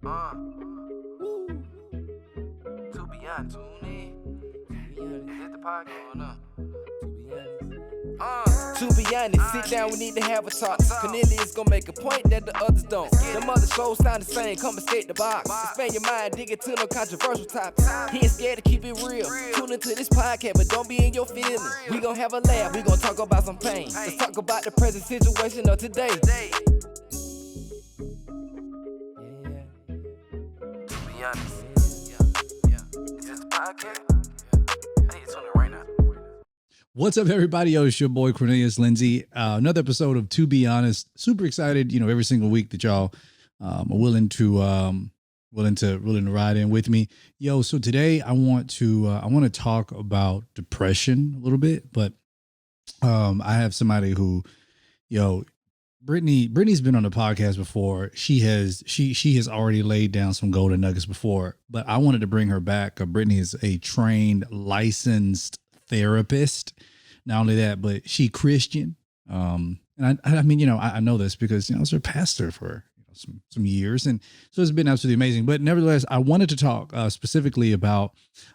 To be honest, tune in. Is the pod going up? To be honest, sit down, we need to have a talk. Cornelius gon' make a point that the others don't. The mother souls sound the same, come escape the box. Expand your mind, dig into no controversial topics. He ain't scared to keep it real. Tune into this podcast, but don't be in your feelings. We gon' have a laugh, we gon' talk about some pain. Let's talk about the present situation of today. To be honest, is this the podcast? I need to tune in right now. What's up, everybody? Yo, it's your boy Cornelius Lindsay. Another episode of To Be Honest. Super excited, every single week that y'all are willing to ride in with me. Yo, so today I want to talk about depression a little bit, but I have somebody who, Brittany's been on the podcast before. She has already laid down some golden nuggets before, but I wanted to bring her back. Brittany is a trained, licensed therapist. Not only that, but she Christian. And I mean, I know this because, I was her pastor for some years. And so it's been absolutely amazing. But nevertheless, I wanted to talk specifically about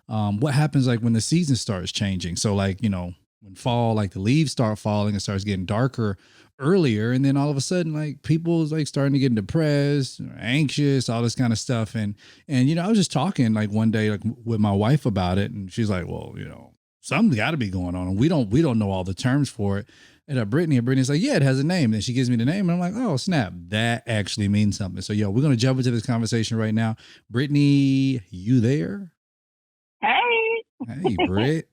what happens like when the season starts changing. So like, when fall, like the leaves start falling, it starts getting darker earlier. And then all of a sudden, like people's like starting to get depressed, anxious, all this kind of stuff. And I was just talking like one day, like with my wife about it. And she's like, well, something's got to be going on. And we don't know all the terms for it. And Brittany's like, yeah, it has a name. And she gives me the name. And I'm like, oh, snap. That actually means something. So, we're going to jump into this conversation right now. Brittany, you there? Hey. Hey, Britt.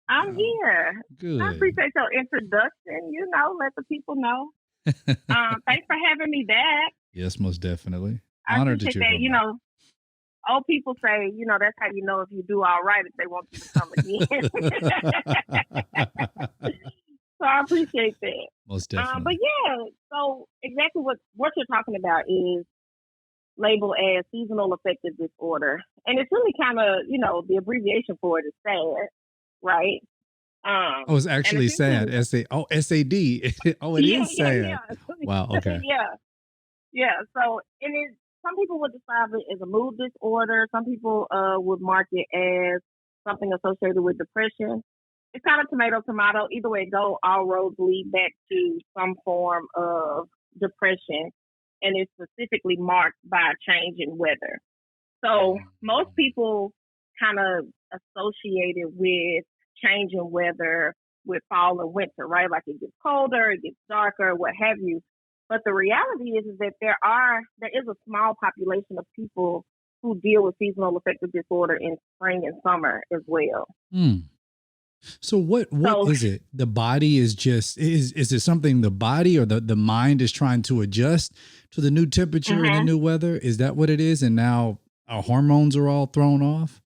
I'm here. Good. I appreciate your introduction. Let the people know. Thanks for having me back. Yes, most definitely. I Honored appreciate that you're that. Old people say, that's how you know if you do all right if they want you to come again. So I appreciate that. Most definitely. But so exactly what you're talking about is labeled as seasonal affective disorder. And it's really kind of, the abbreviation for it is SAD, right? It's actually SAD. SAD. Oh, it is SAD. Yeah. Wow. Okay. Yeah. So, some people would describe it as a mood disorder. Some people would mark it as something associated with depression. It's kind of tomato. Either way it go, all roads lead back to some form of depression, and it's specifically marked by a change in weather. So most people kind of associate it with change in weather with fall and winter, right? Like it gets colder, it gets darker, what have you. But the reality is that there is a small population of people who deal with seasonal affective disorder in spring and summer as well. So what is it? The body is it something the body or the mind is trying to adjust to the new temperature and the new weather? Is that what it is? And now our hormones are all thrown off?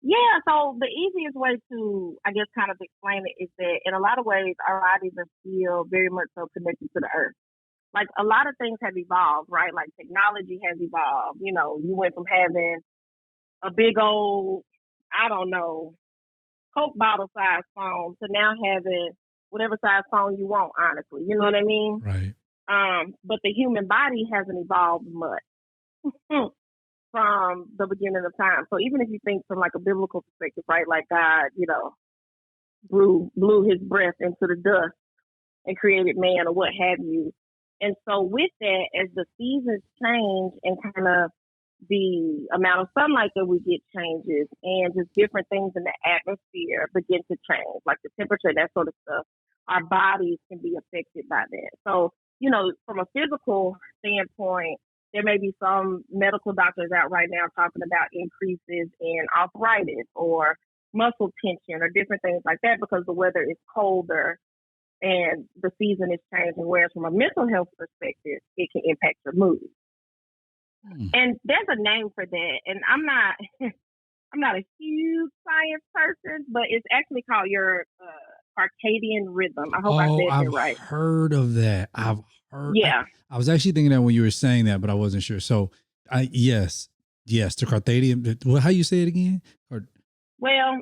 Yeah, so the easiest way to, I guess, kind of explain it is that in a lot of ways, our bodies are still very much so connected to the earth. Like a lot of things have evolved, right? Like technology has evolved. You went from having a big old, I don't know, Coke bottle size phone to now having whatever size phone you want, honestly. You know what I mean? Right. But the human body hasn't evolved much from the beginning of time. So even if you think from like a biblical perspective, right? Like God, blew his breath into the dust and created man or what have you. And so with that, as the seasons change and kind of the amount of sunlight that we get changes and just different things in the atmosphere begin to change, like the temperature, that sort of stuff, our bodies can be affected by that. So, from a physical standpoint, there may be some medical doctors out right now talking about increases in arthritis or muscle tension or different things like that because the weather is colder and the season is changing, whereas from a mental health perspective, it can impact your mood. And there's a name for that. And I'm not a huge science person, but it's actually called your circadian rhythm. I hope I said it right. I've heard of that. I've heard. Yeah. I was actually thinking that when you were saying that, but I wasn't sure. So yes, the circadian. Well, how you say it again? Well,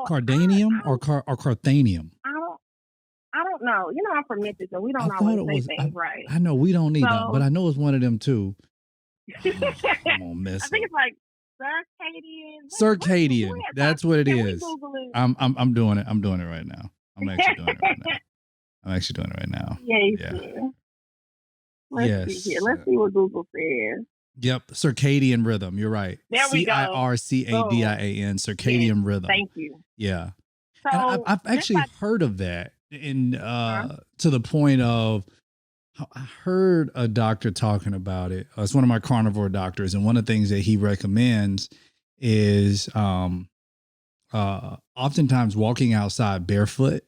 Cardanium or Carthanium? I don't know. I'm from Memphis, and we don't always say things right. I know we don't need that, but I know it's one of them too. I'm gonna I mess think up. it's like circadian. Circadian. That's what it Can we is. Google it? I'm doing it. I'm doing it right now. I'm actually doing it right now. I'm actually doing it right now. Yeah. Jason. Let's see here. Yes. Let's see what Google says. Yep. Circadian rhythm. You're right. There we go. CIRCADIAN. Circadian Yes, rhythm. thank you. Yeah. So And I've actually just heard of that in to the point of I heard a doctor talking about it. It's one of my carnivore doctors, and one of the things that he recommends is oftentimes walking outside barefoot,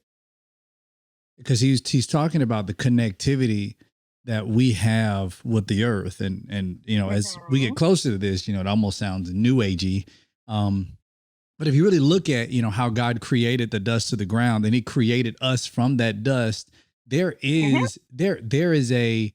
because he's talking about the connectivity that we have with the earth, and you know, as we get closer to this, you know, it almost sounds new agey. But if you really look at, you know, how God created the dust of the ground, and he created us from that dust, there is a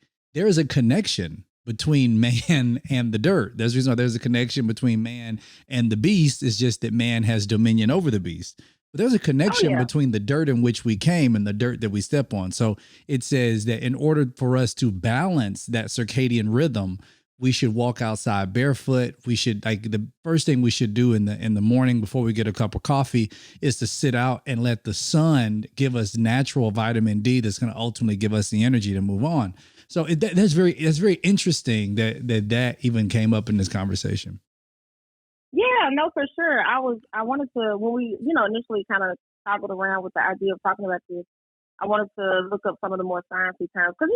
connection between man and the dirt. There's a reason why there's a connection between man and the beast. It's just that man has dominion over the beast. But there's a connection between the dirt in which we came and the dirt that we step on. So it says that in order for us to balance that circadian rhythm, we should walk outside barefoot. We should, like, the first thing we should do in the morning before we get a cup of coffee is to sit out and let the sun give us natural vitamin D that's going to ultimately give us the energy to move on. So that's very interesting that even came up in this conversation. Yeah, no, for sure. I wanted to, when we, initially kind of toggled around with the idea of talking about this, I wanted to look up some of the more sciencey terms. Because,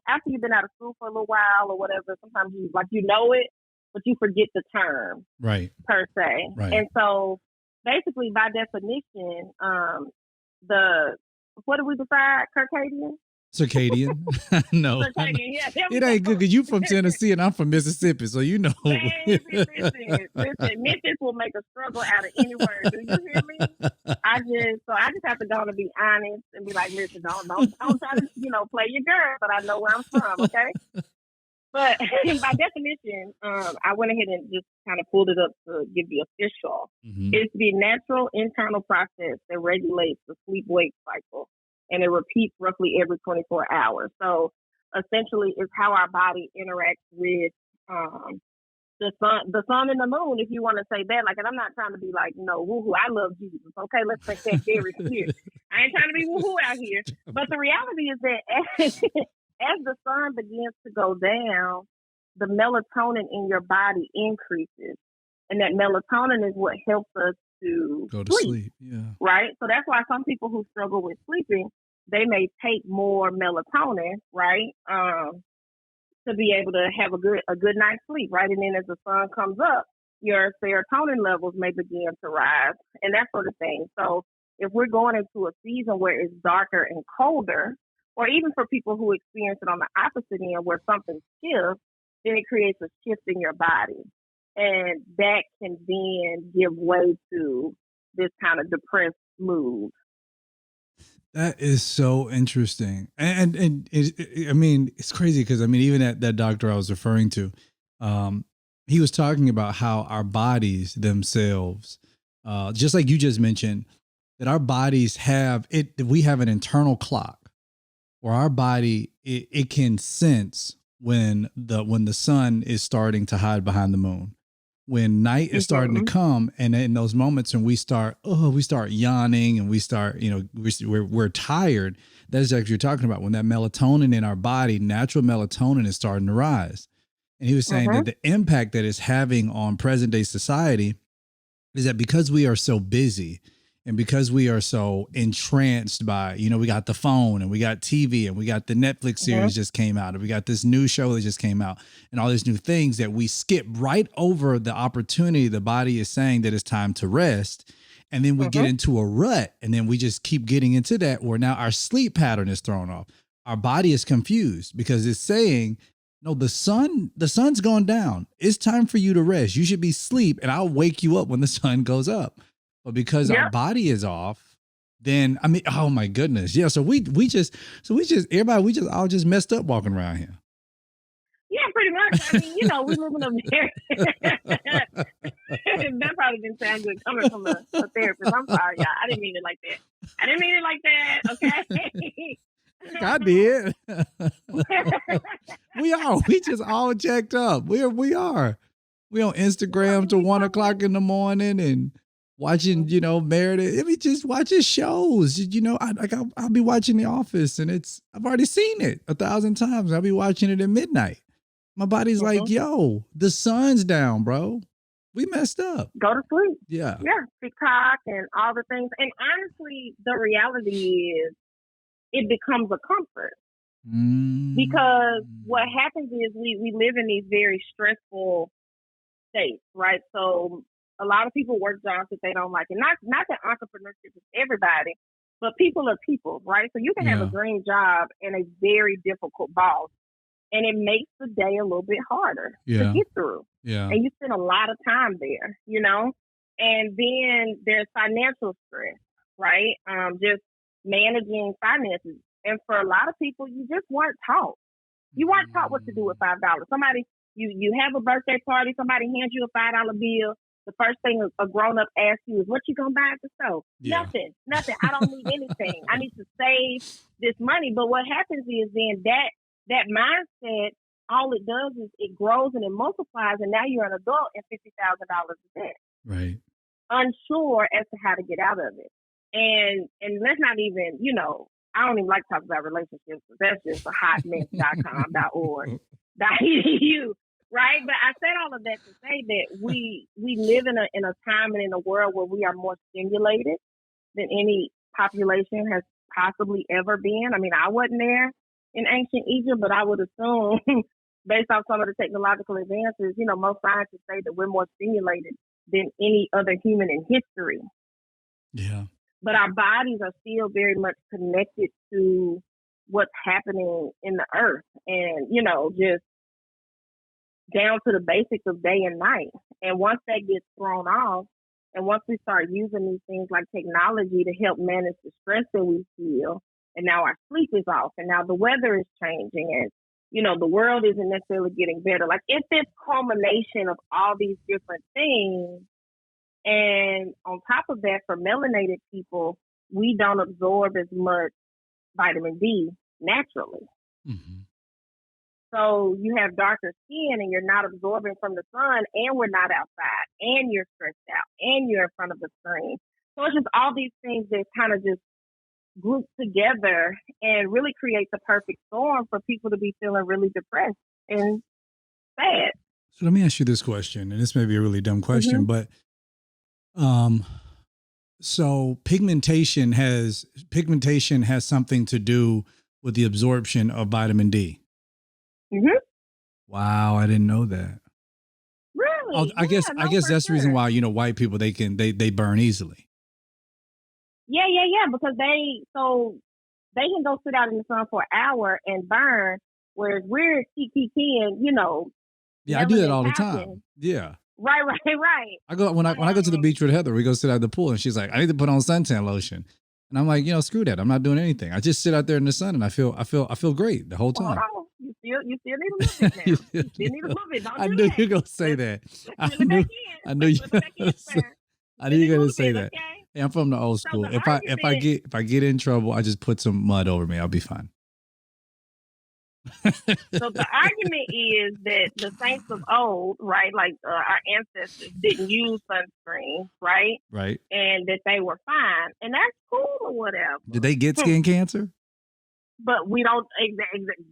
after you've been out of school for a little while or whatever, sometimes you know it, but you forget the term. Right. Per se. Right. And so basically, by definition, what did we decide? Circadian? No. Circadian, yeah. It ain't good because you from Tennessee and I'm from Mississippi, so you know. Listen, Memphis will make a struggle out of any word. Do you hear me? I just have to go and be honest and be like, listen, don't try to, play your girl, but I know where I'm from, okay? But by definition, I went ahead and just kind of pulled it up to give the official. Mm-hmm. It's the natural internal process that regulates the sleep-wake cycle, and it repeats roughly every 24 hours. So essentially, it's how our body interacts with the sun and the moon, if you want to say that. Like, and I'm not trying to be like, woohoo, I love Jesus. Okay, let's make that very clear. I ain't trying to be woohoo out here. But the reality is that as the sun begins to go down, the melatonin in your body increases. And that melatonin is what helps us to go to sleep. Yeah. Right? So that's why some people who struggle with sleeping, they may take more melatonin, right? To be able to have a good night's sleep, right? And then as the sun comes up, your serotonin levels may begin to rise and that sort of thing. So if we're going into a season where it's darker and colder, or even for people who experience it on the opposite end where something shifts, then it creates a shift in your body. And that can then give way to this kind of depressed mood. That is so interesting. And it's crazy because, even that doctor I was referring to, he was talking about how our bodies themselves, just like you just mentioned, that our bodies we have an internal clock where our body, it can sense when the sun is starting to hide behind the moon, when night is starting to come, and in those moments when we start yawning and we start, we're tired. That's exactly what you're talking about. When that melatonin in our body, natural melatonin, is starting to rise. And he was saying that the impact that it's having on present day society is that because we are so busy, and because we are so entranced by, we got the phone and we got TV and we got the Netflix series just came out and we got this new show that just came out and all these new things, that we skip right over the opportunity the body is saying that it's time to rest. And then we get into a rut, and then we just keep getting into that where now our sleep pattern is thrown off. Our body is confused because it's saying, no, the sun's going down. It's time for you to rest. You should be asleep, and I'll wake you up when the sun goes up. But because our body is off, then oh my goodness. Yeah. So we just all just messed up walking around here. Yeah, pretty much. We live in a that probably didn't sound good coming from a therapist. I'm sorry, y'all. I didn't mean it like that. Okay. I did. We are. We just all jacked up. We are. We on Instagram till 1 o'clock in the morning and watching, Meredith. I mean, just watching shows. I'll be watching The Office, and I've already seen it 1,000 times. I'll be watching it at midnight. My body's like, yo, the sun's down, bro. We messed up. Go to sleep. Yeah. Yeah. TikTok and all the things. And honestly, the reality is it becomes a comfort. Because what happens is we live in these very stressful states, right? So a lot of people work jobs that they don't like. And not that entrepreneurship is everybody, but people are people, right? So you can have a dream job and a very difficult boss, and it makes the day a little bit harder to get through. Yeah. And you spend a lot of time there, And then there's financial stress, right? Just managing finances. And for a lot of people, you just weren't taught. You weren't taught what to do with $5. Somebody, you have a birthday party, somebody hands you a $5 bill. The first thing a grown-up asks you is, what you going to buy at the store? Yeah. Nothing. I don't need anything. I need to save this money. But what happens is then that mindset, all it does is it grows and it multiplies, and now you're an adult and $50,000 in debt. Right. Unsure as to how to get out of it. And let's not even, I don't even like to talk about relationships. That's just a hotmess.com.org.edu, right? But I said all of that to say that we live in a time and in a world where we are more stimulated than any population has possibly ever been. I mean, I wasn't there in ancient Egypt, but I would assume, based on some of the technological advances, most scientists say that we're more stimulated than any other human in history. Yeah. But our bodies are still very much connected to what's happening in the earth and, just down to the basics of day and night. And once that gets thrown off, and once we start using these things like technology to help manage the stress that we feel, and now our sleep is off, and now the weather is changing, and, the world isn't necessarily getting better. Like, it's this culmination of all these different things. And on top of that, for melanated people, we don't absorb as much vitamin D naturally. Mm-hmm. So you have darker skin and you're not absorbing from the sun, and we're not outside, and you're stressed out, and you're in front of the screen. So it's just all these things that kind of just group together and really create the perfect storm for people to be feeling really depressed and sad. So let me ask you this question, and this may be a really dumb question, but so pigmentation has something to do with the absorption of vitamin D. Mm-hmm. Wow, I didn't know that. Really? I guess that's the reason why white people they burn easily. Yeah, because they can go sit out in the sun for an hour and burn, whereas we're kicking, Yeah, I do that all the time. Yeah. Right. I go when I go to the beach with Heather, we go sit out at the pool, and she's like, I need to put on suntan lotion. And I'm like, screw that. I'm not doing anything. I just sit out there in the sun and I feel great the whole time. Oh, you still need a little bit now. You still need a little bit. Don't I do knew that. you were gonna say that. I knew you were gonna say that. Okay? Hey, I'm from the old school. So If I get in trouble, I just put some mud over me. I'll be fine. So the argument is that the saints of old, right, like our ancestors didn't use sunscreen, right? Right. And that they were fine. And that's cool or whatever. Did they get skin cancer? But we don't,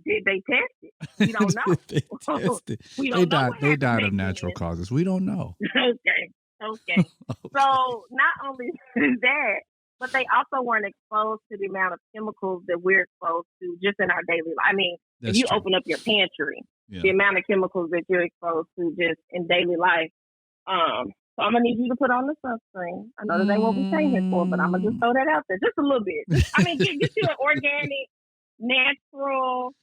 did they test it? We don't know. They tested. We don't know. They died of natural causes. We don't know. Okay. So not only that, but they also weren't exposed to the amount of chemicals that we're exposed to just in our daily life. I mean, if you open up your pantry, the amount of chemicals that you're exposed to just in daily life. So I'm gonna need you to put on the sunscreen. I know that they won't be paying it for, but I'm gonna just throw that out there just a little bit. Get you an organic, natural.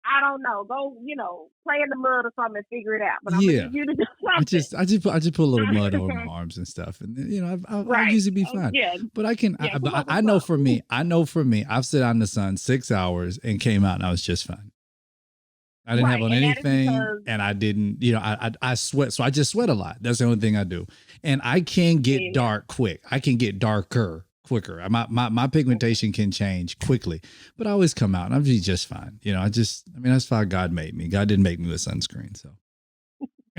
I don't know. Go, play in the mud or something and figure it out. But I'm gonna need you to do something. I just put a little mud over my arms and stuff, and I'll usually be fine. Yeah. But I can. I know for me, I've sat out in the sun 6 hours and came out and I was just fine. I didn't have on anything, and I didn't. I sweat, so I just sweat a lot. That's the only thing I do, and I can get dark quick. I can get darker quicker. My pigmentation can change quickly, but I always come out and I'm just fine. You know, that's how God made me. God didn't make me with sunscreen. So.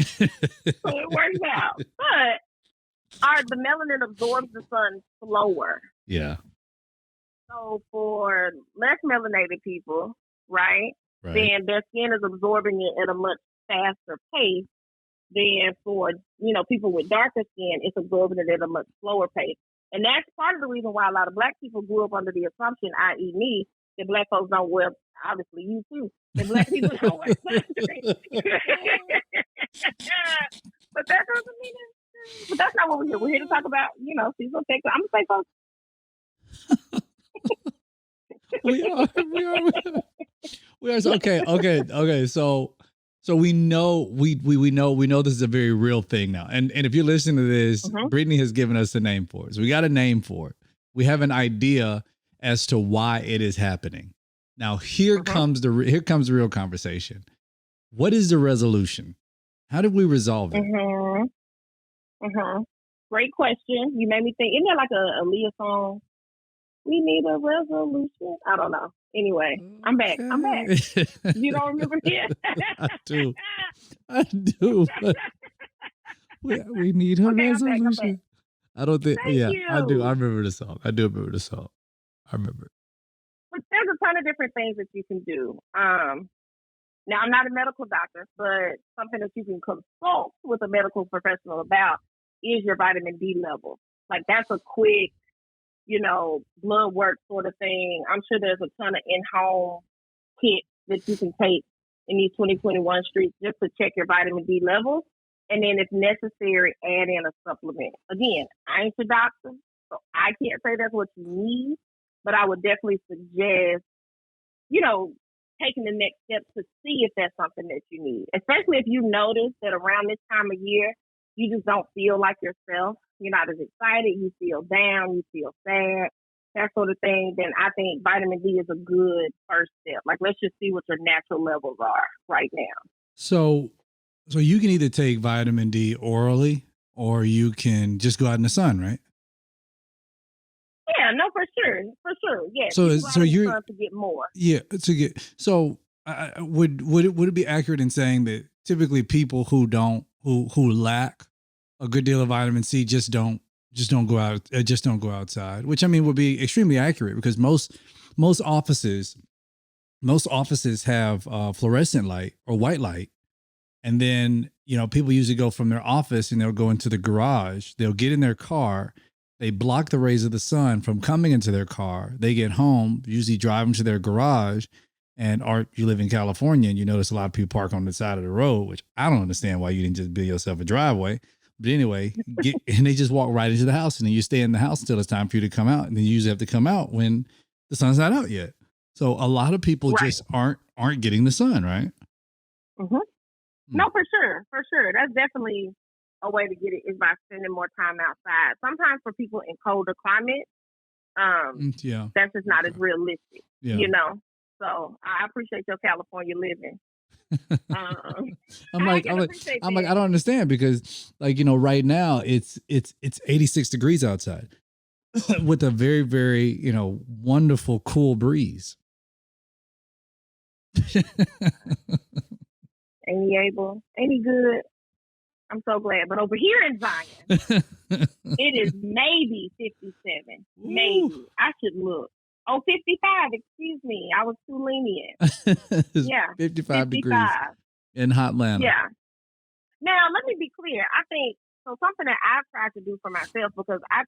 So it works out. But the melanin absorbs the sun slower. Yeah. So for less melanated people, right, then their skin is absorbing it at a much faster pace than for, people with darker skin, it's absorbing it at a much slower pace. And that's part of the reason why a lot of Black people grew up under the assumption, i.e. me, that Black folks don't wear, obviously you too, that Black people don't wear sunscreen. But that doesn't mean it. But that's not what we're here. We're here to talk about, seasonal effects. I'm going to say folks. We are. Okay. So we know this is a very real thing now. And if you're listening to this, Brittany has given us a name for it. So we got a name for it. We have an idea as to why it is happening. Now here comes the real conversation. What is the resolution? How did we resolve it? Great question. You made me think. Isn't there like a Aaliyah song? We need a resolution. I don't know. Anyway, I'm back. You don't remember it? I do. But we need a resolution. I don't think. Thank you. I do. I remember the song. I remember it. But there's a ton of different things that you can do. Now, I'm not a medical doctor, but something that you can consult with a medical professional about is your vitamin D level. Like, that's a quick, blood work sort of thing. I'm sure there's a ton of in-home kits that you can take in these 2021 streets just to check your vitamin D levels. And then if necessary, add in a supplement. Again, I ain't your doctor, so I can't say that's what you need, but I would definitely suggest, taking the next step to see if that's something that you need, especially if you notice that around this time of year, you just don't feel like yourself. You're not as excited. You feel down. You feel sad, that sort of thing. Then I think vitamin D is a good first step. Like, let's just see what your natural levels are right now. So you can either take vitamin D orally or you can just go out in the sun, right? Yeah, no, for sure. Yes. So you're to get more. Yeah, would it be accurate in saying that typically people who lack a good deal of vitamin C just don't go outside, which I mean would be extremely accurate because most offices have fluorescent light or white light. And then, people usually go from their office and they'll go into the garage, they'll get in their car, they block the rays of the sun from coming into their car. They get home, usually drive them to their garage. And Art, you live in California and you notice a lot of people park on the side of the road, which I don't understand why you didn't just build yourself a driveway. But anyway, and they just walk right into the house and then you stay in the house until it's time for you to come out. And then you usually have to come out when the sun's not out yet. So a lot of people just aren't getting the sun, right? Mm-hmm. No, for sure. That's definitely a way to get it is by spending more time outside. Sometimes for people in colder climates, that's just not as realistic, So I appreciate your California living. I'm like, I don't understand because right now it's 86 degrees outside with a very, very, wonderful, cool breeze. Ain't he able? Ain't he good? I'm so glad. But over here in Zion, it is maybe 57. Ooh. Maybe. I should look. Oh, 55. Excuse me. I was too lenient. Yeah. 55 degrees in Hotlanta. Yeah. Now, let me be clear. I think, so something that I've tried to do for myself, because I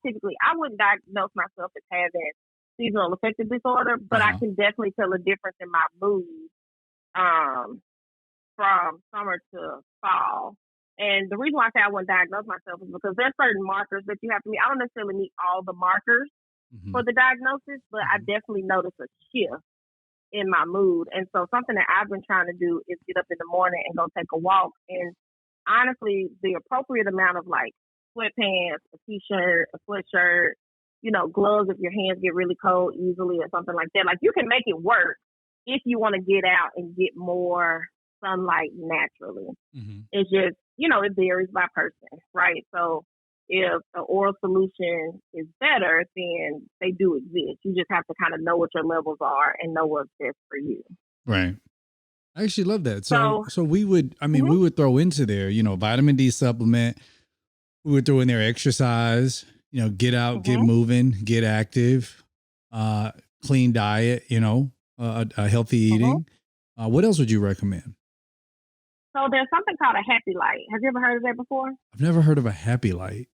wouldn't diagnose myself as having seasonal affective disorder, but I can definitely tell a difference in my mood from summer to fall. And the reason why I say I wouldn't diagnose myself is because there's certain markers that you have to meet. I don't necessarily meet all the markers for the diagnosis, but I definitely notice a shift in my mood. And so something that I've been trying to do is get up in the morning and go take a walk. And honestly, the appropriate amount of like sweatpants, a t-shirt, a sweatshirt, gloves if your hands get really cold easily or something like that. Like, you can make it work if you want to get out and get more sunlight naturally. It's just, it varies by person, right? So if the oral solution is better, then they do exist. You just have to kind of know what your levels are and know what's best for you. Right. I actually love that. So, So we would, I mean, we would throw into there, vitamin D supplement. We would throw in there exercise, get out, get moving, get active, clean diet, a healthy eating. What else would you recommend? So there's something called a happy light. Have you ever heard of that before? I've never heard of a happy light.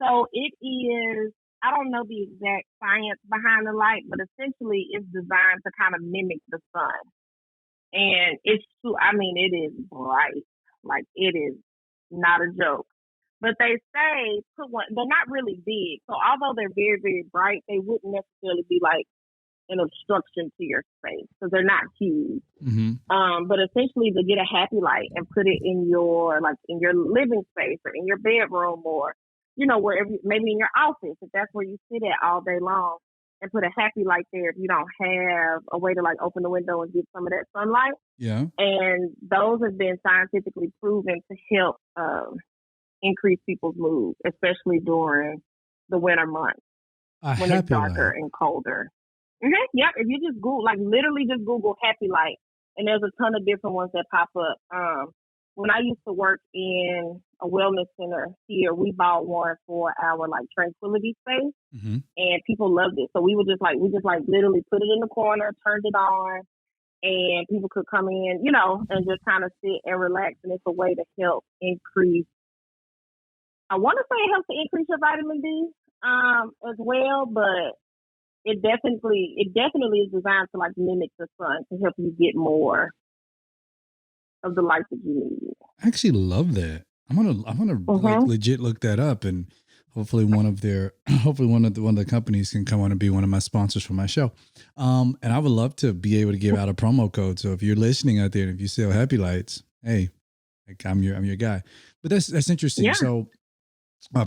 So it is, I don't know the exact science behind the light, but essentially it's designed to kind of mimic the sun. And it is bright. Like, it is not a joke. But they say they're not really big. So although they're very, very bright, they wouldn't necessarily be like an obstruction to your space because they're not huge. But essentially to get a happy light and put it in your living space or in your bedroom or, wherever, maybe in your office, if that's where you sit at all day long, and put a happy light there if you don't have a way to like open the window and get some of that sunlight. Yeah. And those have been scientifically proven to help increase people's mood, especially during the winter months when it's darker and colder. Yep. If you just literally just Google happy light, and there's a ton of different ones that pop up. When I used to work in a wellness center here, we bought one for our tranquility space, and people loved it. So we just literally put it in the corner, turned it on, and people could come in, and just kind of sit and relax. And it's a way to help increase. I want to say it helps to increase your vitamin D as well, but it definitely is designed to mimic the sun to help you get more of the light that you need. I actually love that. I'm gonna legit look that up, and hopefully one of the companies can come on and be one of my sponsors for my show. And I would love to be able to give out a promo code. So if you're listening out there and if you sell happy lights, hey, I'm your guy. But that's interesting. Yeah. So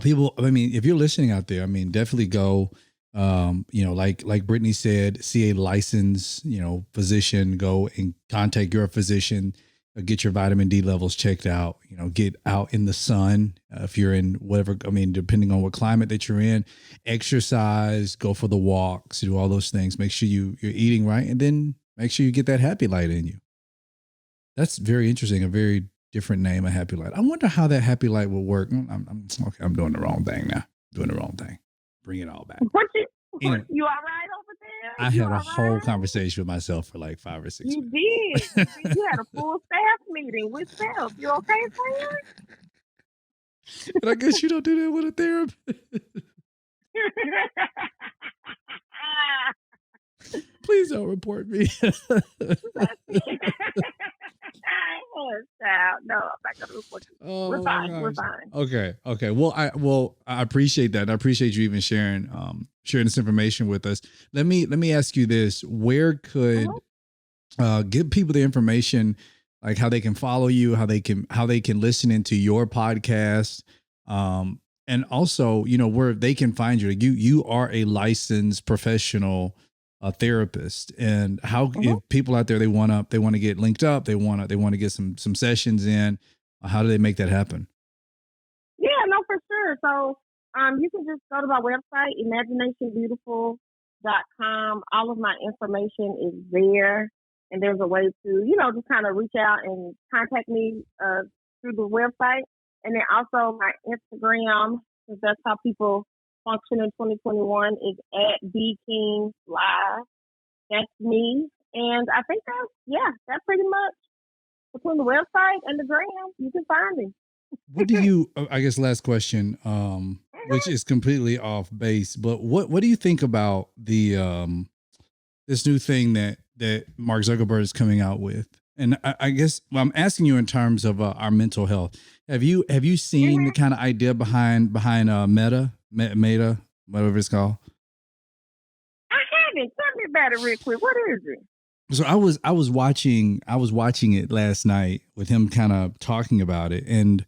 people, if you're listening out there, definitely go. Like Brittany said, see a licensed, physician. Go and contact your physician. Get your vitamin D levels checked out, get out in the sun. If you're in whatever, depending on what climate that you're in, exercise, go for the walks, do all those things. Make sure you're eating right. And then make sure you get that happy light in you. That's very interesting. A very different name, a happy light. I wonder how that happy light will work. I'm doing the wrong thing now. Bring it all back. You all right over there? I had a whole conversation with myself for 5 or 6 minutes. You did. You had a full staff meeting with self. You okay, friend? But I guess you don't do that with a therapist. Please don't report me. No, I'm not gonna report you. We're fine. We're fine. Okay. Well, I appreciate that. I appreciate you even sharing this information with us. Let me ask you this: where could give people the information, like how they can follow you, how they can listen into your podcast, and also where they can find you. You are a licensed professional therapist, and how if people out there they want to get linked up, they want to get some sessions in, how do they make that happen? Yeah, no, for sure. So you can just go to my website, imaginationbeautiful.com. All of my information is there, and there's a way to just kind of reach out and contact me through the website, and then also my Instagram, because that's how people function in 2021, is at @BKingsLive. That's me. And I think that's pretty much between the website and the gram. You can find me. What do you, I guess last question, which is completely off base, but what do you think about the this new thing that Mark Zuckerberg is coming out with? And I guess I'm asking you in terms of our mental health. Have you seen the kind of idea behind Meta, whatever it's called? I haven't. Tell me about it real quick. What is it? So I was watching it last night with him kind of talking about it, and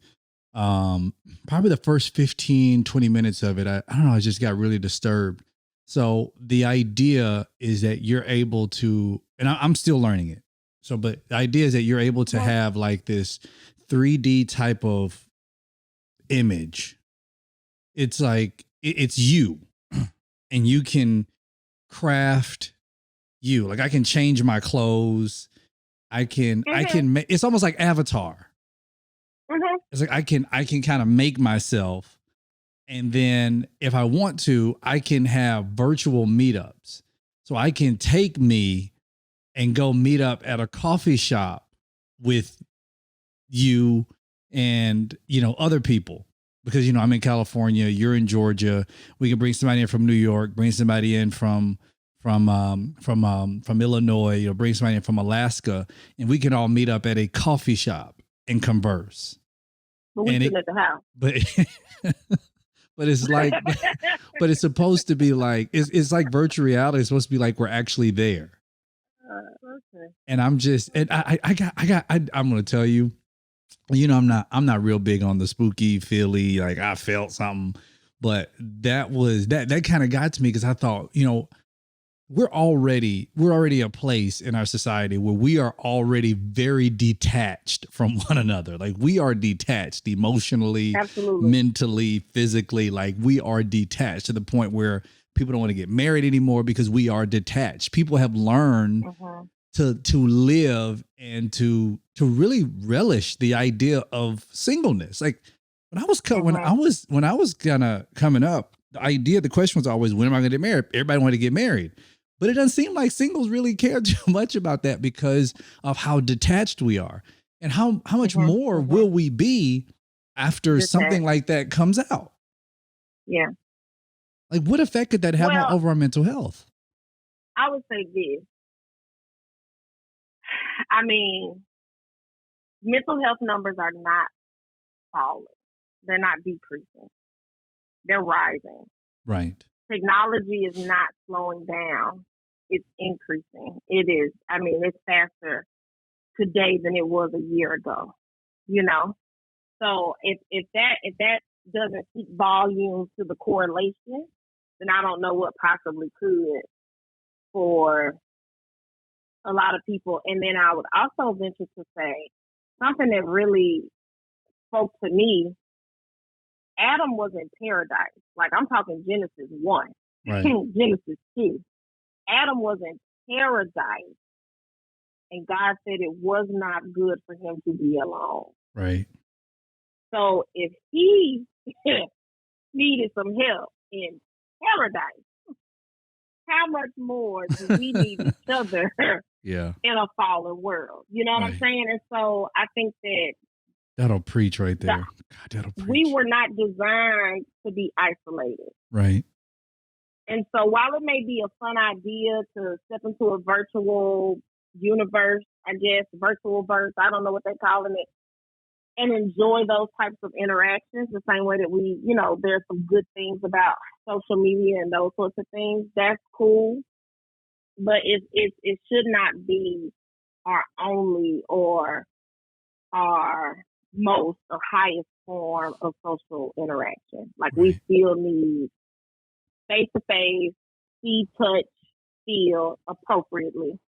probably the first 15, 20 minutes of it, I don't know, I just got really disturbed. So the idea is that you're able to, and I'm still learning it. So, but the idea is that you're able to have like this 3D type of image. It's like it's you, and you can craft you. Like I can change my clothes. I can make, it's almost like Avatar. It's like I can kind of make myself, and then if I want to, I can have virtual meetups. So I can take me and go meet up at a coffee shop with you and, you know, other people, because, you know, I'm in California, you're in Georgia. We can bring somebody in from New York, bring somebody in from Illinois, you know, bring somebody in from Alaska, and we can all meet up at a coffee shop and converse. But we sit at the house. But it's like, but it's supposed to be like, it's like virtual reality. It's supposed to be like we're actually there. Okay. And I'm just, and I'm going to tell you, you know, I'm not real big on the spooky feely, like I felt something, but that kind of got to me, because I thought, you know, we're already a place in our society where we are already very detached from one another. Like we are detached emotionally, absolutely, mentally, physically. Like we are detached to the point where people don't want to get married anymore because we are detached. People have learned to live and to really relish the idea of singleness. Like when I was coming up, the question was always, when am I going to get married? Everybody wanted to get married. But it doesn't seem like singles really care too much about that because of how detached we are. And how much more will we be after something like that comes out? Yeah. Like what effect could that have over our mental health? I would say this. I mean, mental health numbers are not falling. They're not decreasing. They're rising. Right. Technology is not slowing down. It's increasing. It is. I mean, it's faster today than it was a year ago, you know? So if that doesn't speak volumes to the correlation, then I don't know what possibly could for a lot of people. And then I would also venture to say something that really spoke to me. Adam was in paradise. Like I'm talking Genesis 1, right. Genesis 2. Adam was in paradise, and God said it was not good for him to be alone. Right. So if he needed some help in paradise, how much more do we need each other in a fallen world? You know what I'm saying? And so I think that'll preach right there. God, that'll preach. We were not designed to be isolated. Right. And so while it may be a fun idea to step into a virtual universe, I guess, virtual verse, I don't know what they're calling it, and enjoy those types of interactions the same way that we, you know, there's some good things about social media and those sorts of things. That's cool. But it should not be our only or our most or highest form of social interaction. Like we still need face-to-face, see, touch, feel appropriately.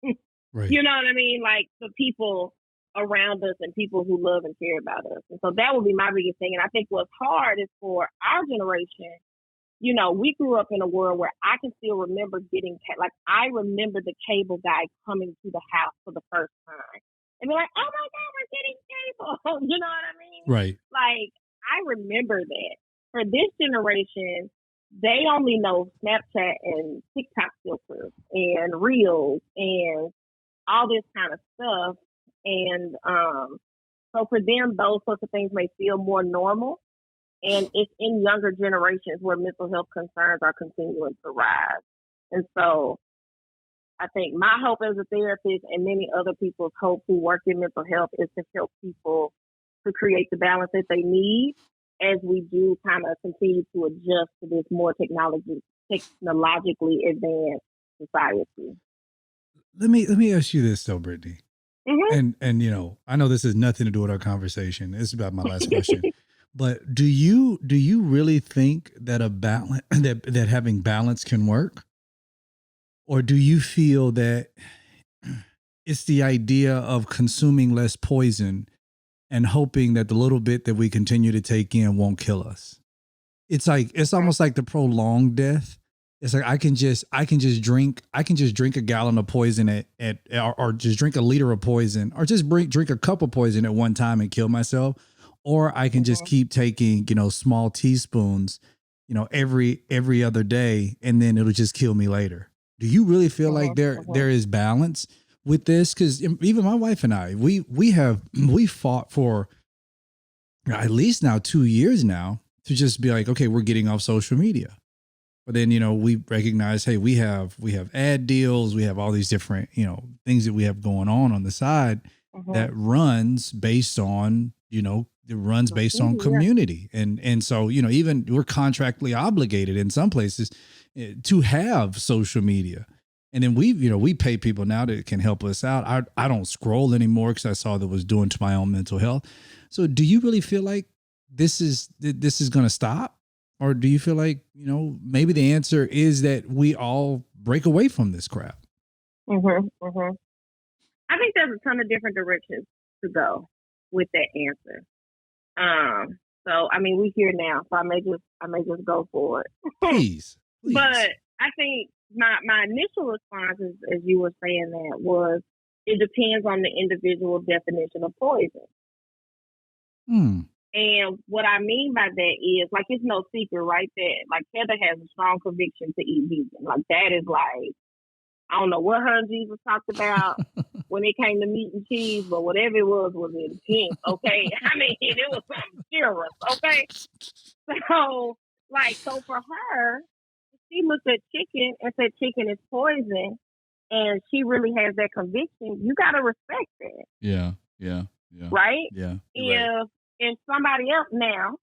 Right. You know what I mean? Like the people around us and people who love and care about us. And so that would be my biggest thing. And I think what's hard is for our generation, you know, we grew up in a world where I can still remember I remember the cable guy coming to the house for the first time. And be like, oh my God, we're getting cable. You know what I mean? Right. Like, I remember that. For this generation, they only know Snapchat and TikTok filters and Reels and all this kind of stuff. And so for them, those sorts of things may feel more normal. And it's in younger generations where mental health concerns are continuing to rise. And so I think my hope as a therapist and many other people's hope who work in mental health is to help people to create the balance that they need as we do kind of continue to adjust to this more technologically advanced society. Let me ask you this though, Brittany. Mm-hmm. And you know, I know this has nothing to do with our conversation. It's about my last question. But do you really think that a balance that having balance can work? Or do you feel that it's the idea of consuming less poison and hoping that the little bit that we continue to take in won't kill us. It's like it's almost like the prolonged death. It's like I can just drink a gallon of poison or just drink a liter of poison or just drink a cup of poison at one time and kill myself, or I can just keep taking, small teaspoons, every other day, and then it'll just kill me later. Do you really feel like there is balance with this? Because even my wife and I, we fought for at least now 2 years now to just be like, okay, we're getting off social media. But then, we recognize, hey, we have ad deals. We have all these different, things that we have going on the side that runs based on, community. And so, even we're contractually obligated in some places to have social media. And then we pay people now that can help us out. I don't scroll anymore because I saw that it was doing to my own mental health. So do you really feel like this is going to stop? Or do you feel like, maybe the answer is that we all break away from this crap? I think there's a ton of different directions to go with that answer. So I mean, we're here now, so I may just go for it. Please. But I think my initial response, as you were saying that, was it depends on the individual definition of poison. And what I mean by that is, like, it's no secret, right? That, like, Heather has a strong conviction to eat vegan. Like, that is like, I don't know what her and Jesus talked about when it came to meat and cheese, but whatever it was intense, okay? I mean, it was something serious, okay? So for her, she looked at chicken and said chicken is poison, and she really has that conviction. You got to respect that. Yeah. Right? Yeah. If somebody else now,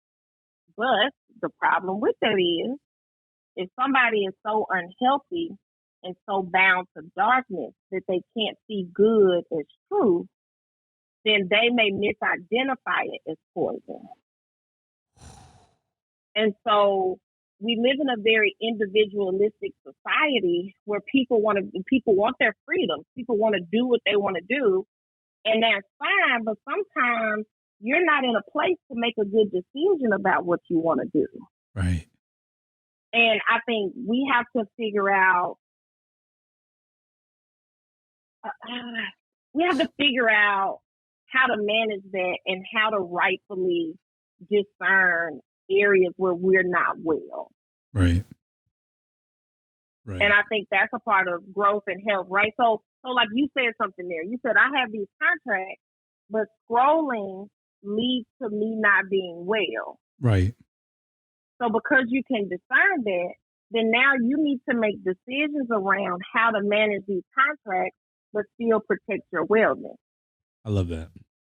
but the problem with that is, if somebody is so unhealthy and so bound to darkness that they can't see good as truth, then they may misidentify it as poison. And so we live in a very individualistic society where people want their freedom. People want to do what they want to do, and that's fine. But sometimes you're not in a place to make a good decision about what you want to do. Right. And I think we have to figure out. How to manage that and how to rightfully discern areas where we're not well. Right. And I think that's a part of growth and health, right? So like you said something there. You said, I have these contracts, but scrolling leads to me not being well. Right. So because you can discern that, then now you need to make decisions around how to manage these contracts, but still protect your wellness. I love that.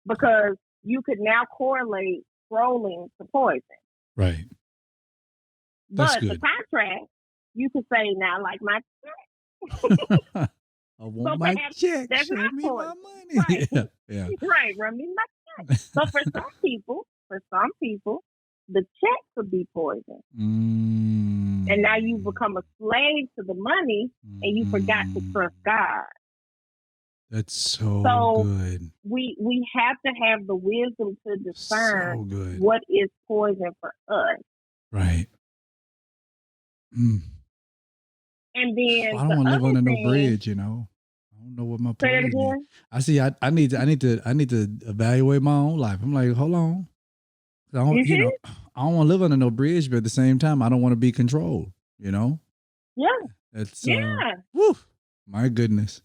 Because you could now correlate scrolling to poison. Right. That's but good. The contract, you could say, now, like my check. I want my check. That's Show not me poison. my money. Right. Yeah. Right. Run me my check. So for some people, the check could be poison. And now you've become a slave to the money and you forgot to trust God. That's so good. We have to have the wisdom to discern what is poison for us. Right. And then I don't want to live under no bridge, I don't know what my poison is. I see. I need to evaluate my own life. I'm like, hold on. I don't want to live under no bridge, but at the same time, I don't want to be controlled. Yeah. That's woo, my goodness.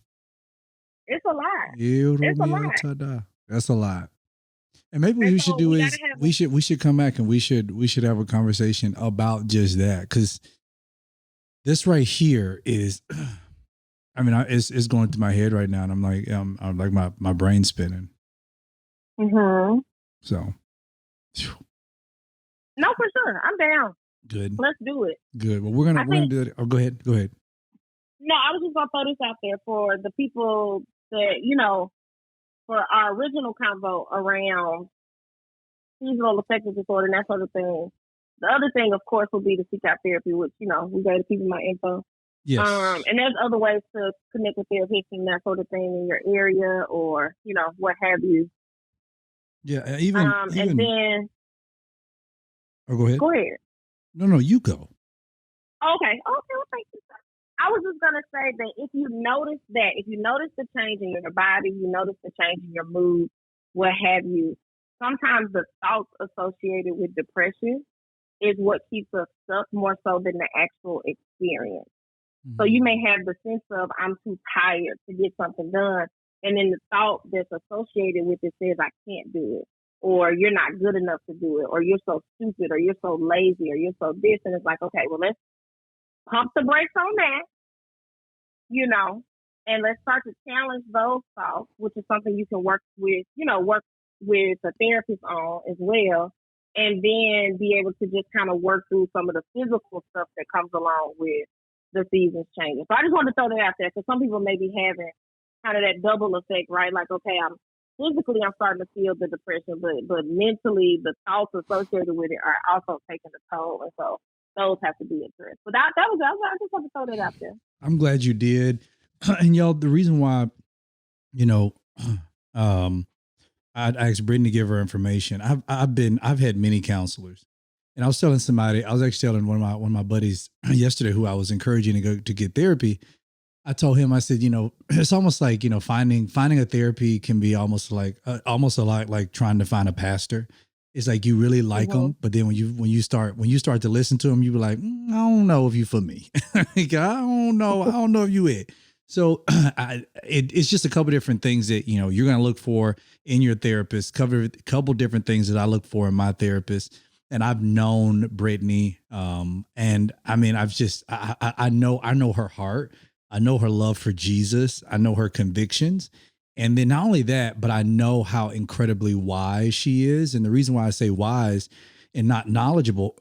It's a lot. It's a lot. That's a lot. And maybe what we should do is we should come back and we should have a conversation about just that, because this right here is, I mean, it's going through my head right now, and I'm like my brain spinning. So. No, for sure. I'm down. Good. Let's do it. Good. Well, we're gonna do it. Oh, go ahead. No, I was just gonna throw this out there for the people that, for our original convo around seasonal affective disorder and that sort of thing. The other thing, of course, will be to seek out therapy, which, we gave people my info. Yes. And there's other ways to connect with therapists and that sort of thing in your area, or, what have you. Yeah, even And then or go ahead. go ahead. No, you go. Okay. Well, thank you, sir. I was just gonna say that if you notice the change in your body, you notice the change in your mood, what have you. Sometimes the thoughts associated with depression is what keeps us stuck more so than the actual experience. So you may have the sense of I'm too tired to get something done, and then the thought that's associated with it says I can't do it, or you're not good enough to do it, or you're so stupid, or you're so lazy, or you're so this, and it's like, okay, well, let's pump the brakes on that, and let's start to challenge those thoughts, which is something you can work with a therapist on as well, and then be able to just kind of work through some of the physical stuff that comes along with the seasons changing. So I just wanted to throw that out there because some people may be having kind of that double effect, right? Like, okay, I'm starting to feel the depression, but mentally the thoughts associated with it are also taking a toll, and so those have to be addressed. But I just want to throw that out there. I'm glad you did, and y'all, the reason why, I asked Brittany to give her information. I've had many counselors. And I was telling somebody, I was actually telling one of my buddies yesterday who I was encouraging to go to get therapy. I told him, I said, it's almost like, finding a therapy can be almost a lot like trying to find a pastor. It's like you really like them, but then when you start to listen to them, you be like, I don't know if you for me. Like, I don't know if you it. So it's just a couple different things that you're going to look for in your therapist. Cover a couple different things that I look for in my therapist. And I've known Brittany, and I mean, I know her heart. I know her love for Jesus. I know her convictions. And then not only that, but I know how incredibly wise she is. And the reason why I say wise and not knowledgeable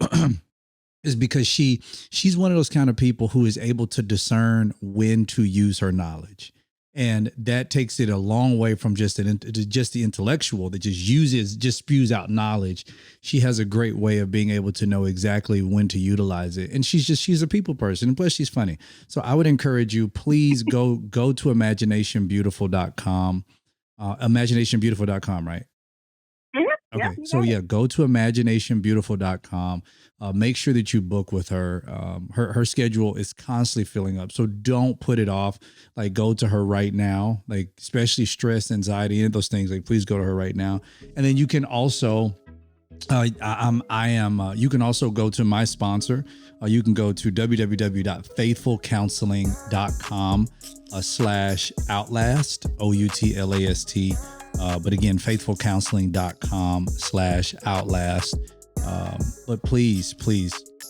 is because she's one of those kind of people who is able to discern when to use her knowledge. And that takes it a long way from just the intellectual that just spews out knowledge. She has a great way of being able to know exactly when to utilize it. And she's a people person. And plus she's funny. So I would encourage you, please go to imaginationbeautiful.com, imaginationbeautiful.com, right? Okay. So yeah, go to imaginationbeautiful.com. Make sure that you book with her. Her schedule is constantly filling up. So don't put it off. Like, go to her right now, like especially stress, anxiety, and those things. Like, please go to her right now. And then you can also, you can also go to my sponsor. You can go to www.faithfulcounseling.com/outlast, OUTLAST. But again, faithfulcounseling.com/outlast. But please,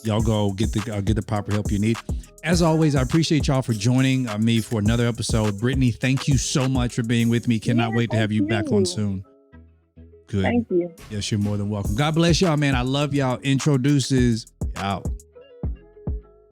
y'all go get the proper help you need. As always, I appreciate y'all for joining me for another episode. Brittany, thank you so much for being with me. Cannot wait to have you back on soon. Good. Thank you. Yes, you're more than welcome. God bless y'all, man. I love y'all. Introduces out.